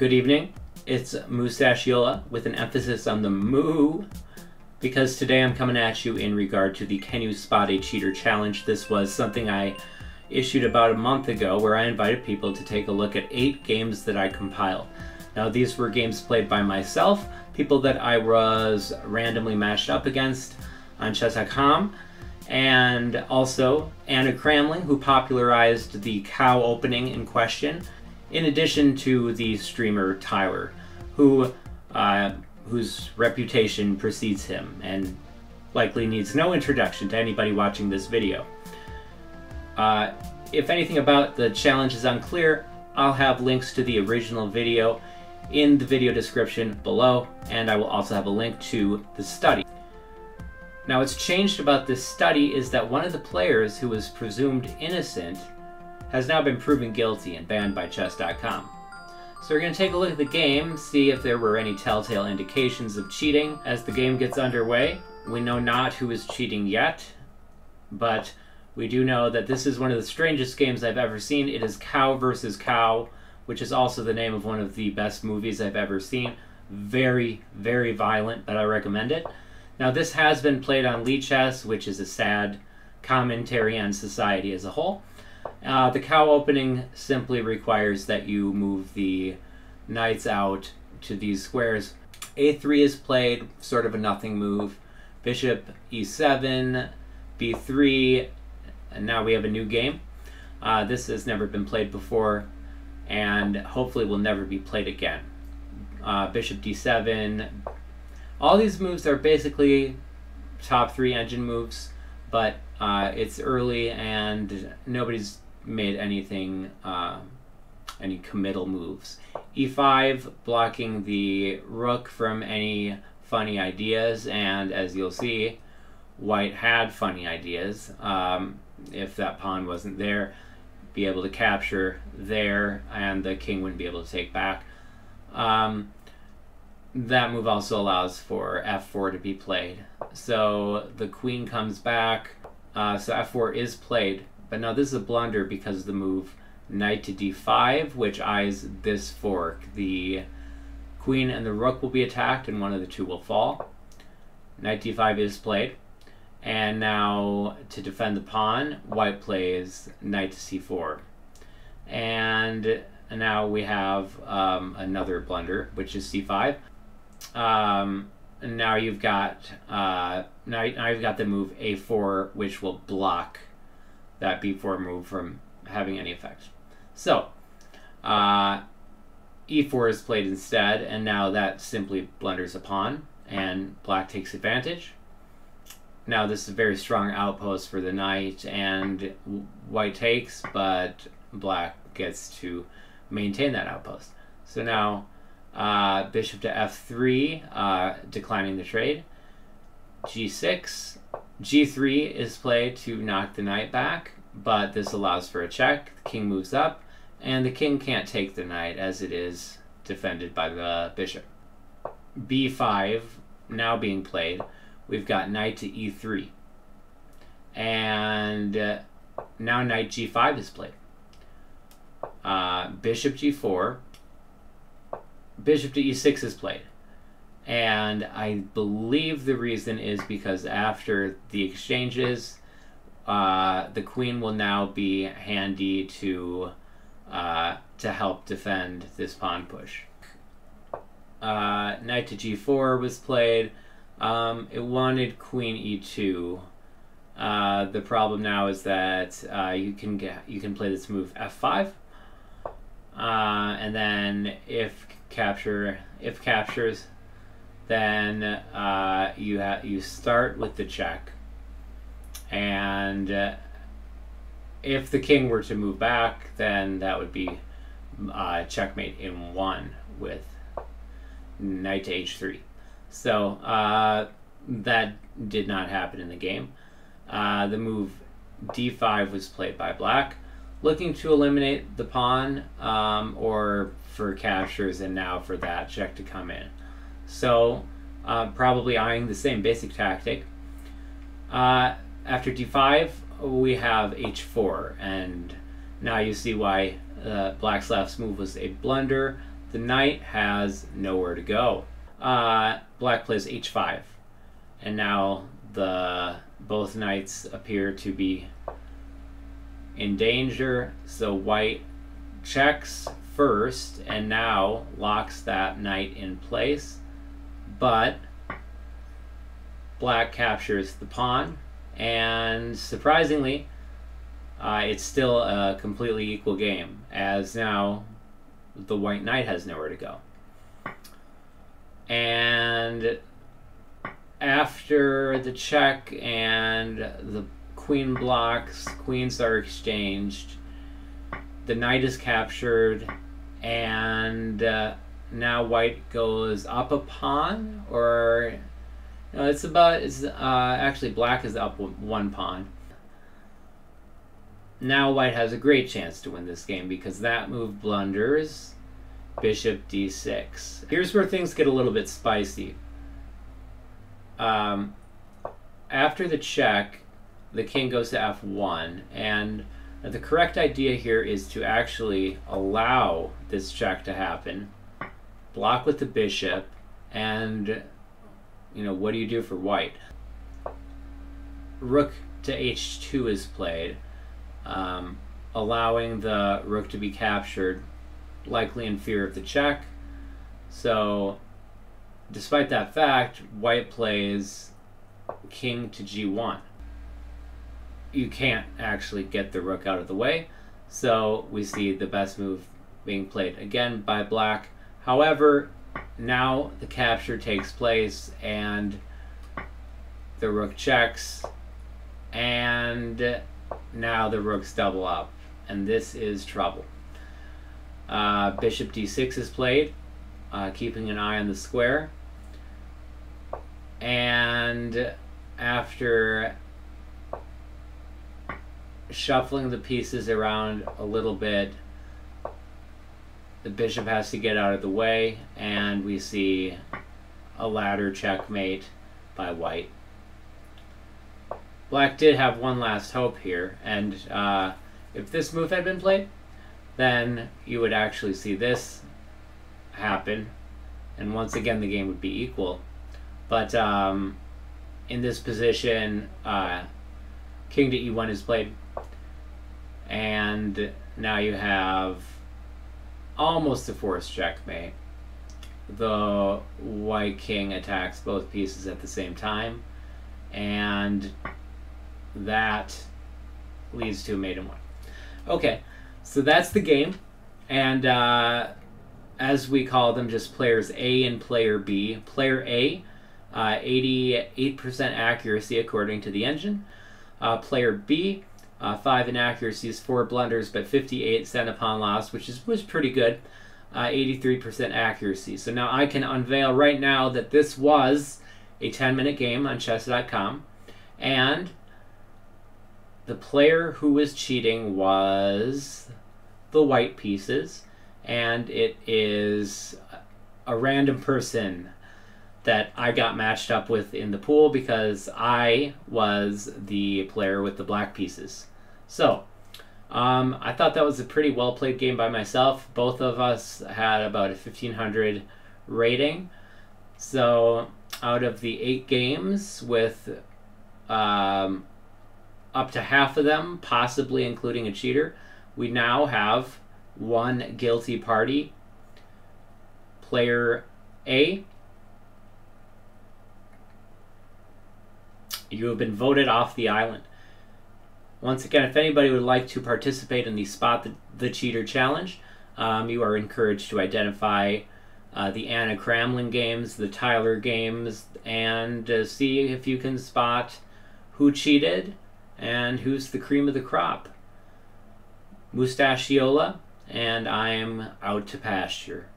Good evening, it's Mustachiola with an emphasis on the moo, because today I'm coming at you in regard to the Can You Spot a Cheater challenge. This was something I issued about a month ago where I invited people to take a look at 8 games that I compiled. Now these were games played by myself, people that I was randomly matched up against on chesscom, and also Anna Cramling, who popularized the cow opening in question, in addition to the streamer Tyler, whose reputation precedes him and likely needs no introduction to anybody watching this video. If anything about the challenge is unclear, I'll have links to the original video in the video description below, and I will also have a link to the study. Now, what's changed about this study is that one of the players who was presumed innocent has now been proven guilty and banned by chess.com. So we're going to take a look at the game, see if there were any telltale indications of cheating as the game gets underway. We know not who is cheating yet, but we do know that this is one of the strangest games I've ever seen. It is Cow versus Cow, which is also the name of one of the best movies I've ever seen. Very, very violent, but I recommend it. Now, this has been played on lichess, which is a sad commentary on society as a whole. The cow opening simply requires that you move the knights out to these squares. A3 is played, sort of a nothing move. Bishop e7, b3, and now we have a new game. This has never been played before, and hopefully will never be played again. Bishop d7. All these moves are basically top 3 engine moves, but it's early and nobody's made anything, any committal moves. e5, blocking the rook from any funny ideas, and as you'll see, white had funny ideas. If that pawn wasn't there, be able to capture there, and the king wouldn't be able to take back. That move also allows for f4 to be played. So the queen comes back, so f4 is played, but now this is a blunder because of the move knight to d5, which eyes this fork. The queen and the rook will be attacked and one of the two will fall. Knight d5 is played, and now to defend the pawn, white plays knight to c4. And now we have another blunder, which is c5. And now you've got now you've got the move a4, which will block that b4 move from having any effect. So e4 is played instead, and now that simply blunders a pawn, and black takes advantage. Now this is a very strong outpost for the knight, and white takes, but black gets to maintain that outpost. So now bishop to f3, declining the trade. g6. g3 is played to knock the knight back, but this allows for a check. The king moves up, and the king can't take the knight as it is defended by the bishop. b5 now being played. We've got knight to e3. And now knight g5 is played. Bishop g4. Bishop to e6 is played. And I believe the reason is because after the exchanges, the queen will now be handy to help defend this pawn push. Knight to g4 was played. It wanted queen e2. The problem now is that you can play this move f5, and then if captures, then you start with the check, and if the king were to move back, then that would be checkmate in 1 with knight to h3. So that did not happen in the game. The move d5 was played by black, looking to eliminate the pawn, or for captures, and now for that check to come in. So probably eyeing the same basic tactic. After d5, we have h4, and now you see why black's last move was a blunder. the knight has nowhere to go. Black plays h5, and now both knights appear to be in danger, so white checks first and now locks that knight in place, but black captures the pawn, and surprisingly it's still a completely equal game, as now the white knight has nowhere to go. And after the check and the queen blocks, queens are exchanged, the knight is captured, and now white goes up a pawn, or no, actually black is up one pawn. Now white has a great chance to win this game because that move blunders. Bishop d6. Here's where things get a little bit spicy. After the check, the king goes to f1, and the correct idea here is to actually allow this check to happen, block with the bishop, and what do you do for white? Rook to h2 is played, allowing the rook to be captured, likely in fear of the check. So despite that fact, white plays king to g1. You can't actually get the rook out of the way, so we see the best move being played again by black. However, now the capture takes place and the rook checks, and now the rooks double up, and this is trouble. Bishop d6 is played, keeping an eye on the square, and after shuffling the pieces around a little bit, the bishop has to get out of the way, and we see a ladder checkmate by white. Black did have one last hope here, and if this move had been played, then you would actually see this happen, and once again the game would be equal. But in this position, king to e1 is played, and now you have almost a forced checkmate. The white king attacks both pieces at the same time, and that leads to a mate in one. Okay, so that's the game, and as we call them, just players A and player B. Player A, 88% accuracy according to the engine. Player B, 5 inaccuracies, 4 blunders, but 58 cent upon loss, which was pretty good. 83% accuracy. So now I can unveil right now that this was a 10-minute game on chess.com, and the player who was cheating was the white pieces, and it is a random person that I got matched up with in the pool because I was the player with the black pieces. So I thought that was a pretty well played game by myself. Both of us had about a 1500 rating. So out of the 8 games, with up to half of them possibly including a cheater, we now have one guilty party. Player A, you have been voted off the island. Once again, if anybody would like to participate in the Spot the Cheater Challenge, you are encouraged to identify the Anna Cramling games, the Tyler games, and see if you can spot who cheated and who's the cream of the crop. Mustachiola, and I'm out to pasture.